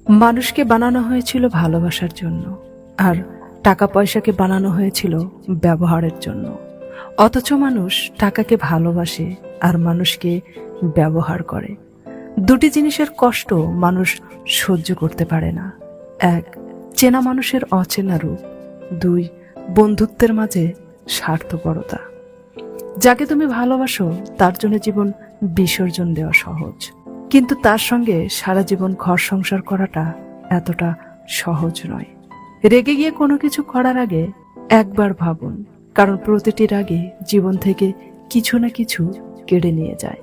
মানুষকে বানানো হয়েছিল ভালোবাসার জন্য, আর টাকা পয়সাকে বানানো হয়েছিল ব্যবহারের জন্য। অথচ মানুষ টাকাকে ভালোবাসে আর মানুষকে ব্যবহার করে। দুটি জিনিসের কষ্ট মানুষ সহ্য করতে পারে না। এক, চেনা মানুষের অচেনা রূপ। দুই, বন্ধুত্বের মাঝে স্বার্থপরতা। যাকে তুমি ভালোবাসো তার জন্য জীবন বিসর্জন দেওয়া সহজ, কিন্তু তার সঙ্গে সারা জীবন ঘর সংসার করাটা এতটা সহজ নয়। রেগে গিয়ে কোনো কিছু করার আগে একবার ভাবুন, কারণ প্রতিটি রাগে জীবন থেকে কিছু না কিছু কেড়ে নিয়ে যায়।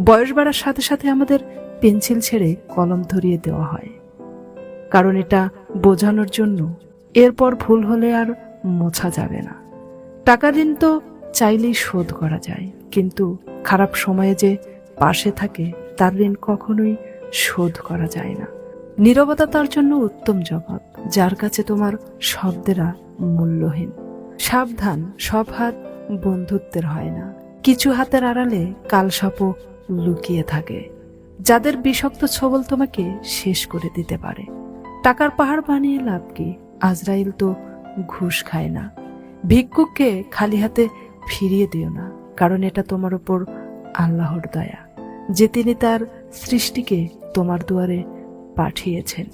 বয়স বাড়ার সাথে সাথে আমাদের পেন্সিল ছেড়ে কলম ধরিয়ে দেওয়া হয়, কারণ এটা বোঝানোর জন্য এরপর ভুল হলে আর মোছা যাবে না। টাকা ঋণ তো চাইলেই শোধ করা যায়, কিন্তু খারাপ সময়ে যে পাশে থাকে তার ঋণ কখনোই শোধ করা যায় না। নীরবতা তার জন্য উত্তম জবাব, যার কাছে তোমার শব্দেরা মূল্যহীন। সাবধান, সব হাত বন্ধুত্বের হয় না। কিছু হাতের আড়ালে কালসাপও লুকিয়ে থাকে, যাদের বিষাক্ত ছোবল তোমাকে শেষ করে দিতে পারে। টাকার পাহাড় বানিয়ে লাভ কি? আজরাইল তো ঘুষ খায় না। ভিক্ষুককে খালি হাতে ফিরিয়ে দিও না, কারণ এটা তোমার উপর আল্লাহর দয়া যে তিনি তার সৃষ্টিকে তোমার দুয়ারে পাঠিয়েছেন।